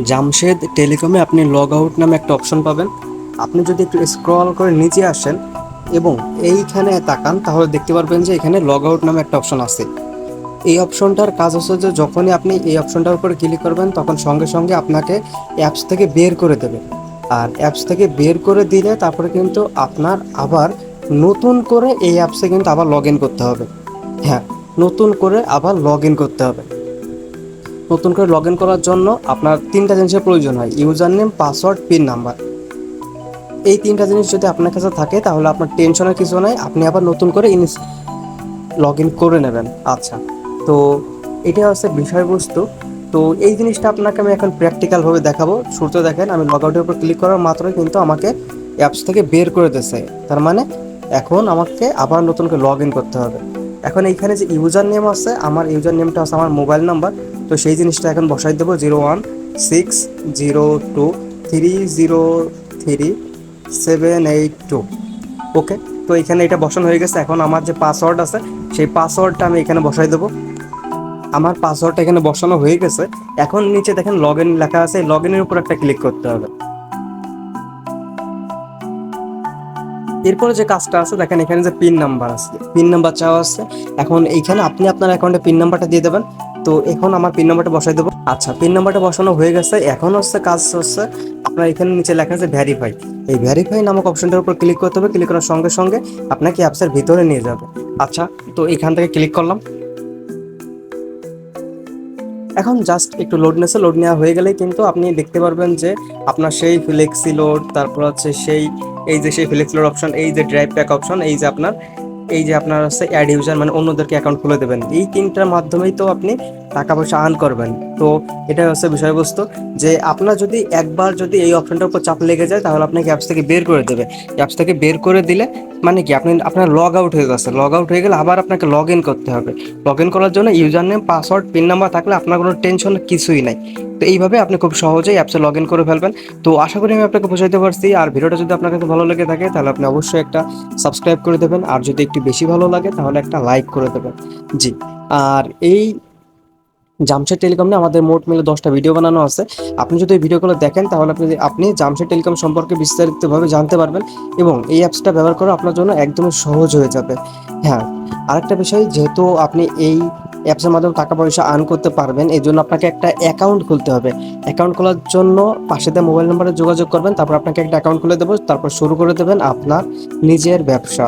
জামশেদ টেলিকমে আপনি log out নামে একটা অপশন পাবেন। আপনি যদি একটু স্ক্রল করে নিচে আসেন এবং এইখানে তাকান তাহলে দেখতে পারবেন যে এখানে লগ আউট নামে একটা অপশন আছে। এই অপশনটার কাজ হচ্ছে যে যখনই আপনি এই অপশনটার উপরে ক্লিক করবেন তখন সঙ্গে সঙ্গে আপনাকে অ্যাপস থেকে বের করে দেবে। আর অ্যাপস থেকে বের করে দিলে তারপরে কিন্তু আপনার আবার নতুন করে এই অ্যাপসে কিন্তু আবার লগ ইন করতে হবে। হ্যাঁ, নতুন করে আবার লগ ইন করতে হবে। নতুন করে লগ ইন করার জন্য আপনার তিনটা জিনিসের প্রয়োজন হয়: user name, password, pin number. এই তিনটা জিনিস যদি আপনার কাছে থাকে তাহলে আপনার টেনশনের কিছু নাই, আপনি আবার নতুন করে লগ ইন করে নেবেন। আচ্ছা, তো এটা হচ্ছে বিষয়বস্তু। তো এই জিনিসটা আপনাকে আমি এখন প্র্যাকটিক্যালভাবে দেখাবো। শুরুতে দেখেন, আমি লগ আউটের উপর ক্লিক করার মাত্রই কিন্তু আমাকে অ্যাপস থেকে বের করে দিচ্ছে। তার মানে এখন আমাকে আবার নতুন করে লগ ইন করতে হবে। এখন এইখানে যে ইউজার নেম আছে, আমার ইউজার নেমটা আছে আমার মোবাইল নাম্বার। তো সেই জিনিসটা এখন বসাই দেবো 0160230378 ওকে। তো এখানে এটা বসানো হয়ে গেছে। এখন আমার যে পাসওয়ার্ড আছে সেই পাসওয়ার্ডটা আমি এখানে বসাই দেবো। আমার পাসওয়ার্ডটা এখানে বসানো হয়ে গেছে। এখন নিচে দেখেন লগ ইন লেখা আছে, লগ ইনের উপর একটা ক্লিক করতে হবে। এরপরে যে কাজটা আছে দেখেন, এখানে যে পিন নাম্বার আছে, পিন নাম্বার চাওয়া আছে। এখন এইখানে আপনি আপনার অ্যাকাউন্টে পিন নাম্বারটা দিয়ে দেবেন। তো এখন আমার পিন নাম্বারটা বসাই দেবো। আচ্ছা, পিন নাম্বারটা বসানো হয়ে গেছে। এখন হচ্ছে কাজ হচ্ছে আপনার এখানে নিচে লেখা আছে ভ্যারিফাই। এই ভ্যারিফাই নামক অপশনটার উপর ক্লিক করতে হবে। ক্লিক করার সঙ্গে সঙ্গে আপনাকে অ্যাপসের ভিতরে নিয়ে যাবে। আচ্ছা, তো এখান থেকে ক্লিক করলাম। এখন জাস্ট একটু লোড নেছে, লোড নেওয়া হয়ে গেলেই কিন্তু আপনি দেখতে পারবেন যে আপনার সেই ফ্লেক্সি লোড, তারপর হচ্ছে সেই ফ্লেক্সি লোড অপশন, এই যে ড্রাইভ প্যাক অপশন, এই যে আপনার হচ্ছে অ্যাড ইউজার, মানে অন্যদেরকে অ্যাকাউন্ট খুলে দেবেন। এই তিনটার মাধ্যমেই তো আপনি টাকা পয়সা আর্ন করবেন। তো এটাই হচ্ছে বিষয়বস্তু, যে আপনার যদি একবার যদি এই অপশনটার উপর চাপ লেগে যায় তাহলে আপনাকে অ্যাপস থেকে বের করে দেবে। অ্যাপস থেকে বের করে দিলে মানে কি, আপনার লগ আউট হয়ে যাচ্ছে। লগ আউট হয়ে গেলে আবার আপনাকে লগ ইন করতে হবে। লগ ইন করার জন্য user name, password, pin number থাকলে আপনার কোনো টেনশন কিছুই নাই। তো এইভাবে আপনি খুব সহজেই অ্যাপসে লগ ইন করে ফেলবেন। তো আশা করি আমি আপনাকে বোঝাতে পারছি। আর ভিডিওটা যদি আপনার কাছে ভালো লেগে থাকে তাহলে আপনি অবশ্যই একটা সাবস্ক্রাইব করে দেবেন, আর যদি একটু বেশি ভালো লাগে তাহলে একটা লাইক করে দেবেন। জি। আর এই জামশেদ টেলিকম নিয়ে আমাদের মোট মিলে 10টা ভিডিও বানানো আছে। আপনি যদি এই ভিডিওগুলো দেখেন তাহলে আপনি জামশেদ টেলিকম সম্পর্কে বিস্তারিতভাবে জানতে পারবেন এবং এই অ্যাপসটা ব্যবহার করা আপনার জন্য একদমই সহজ হয়ে যাবে। হ্যাঁ, আরেকটা বিষয়, যেহেতু আপনি এই অ্যাপসের মাধ্যমে টাকা পয়সা আর্ন করতে পারবেন, এই জন্য আপনাকে একটা অ্যাকাউন্ট খুলতে হবে। অ্যাকাউন্ট খোলার জন্য পাশে দেওয়া মোবাইল নাম্বারে যোগাযোগ করবেন, তারপর আপনাকে একটা অ্যাকাউন্ট খুলে দেবো, তারপর শুরু করে দেবেন আপনার নিজের ব্যবসা।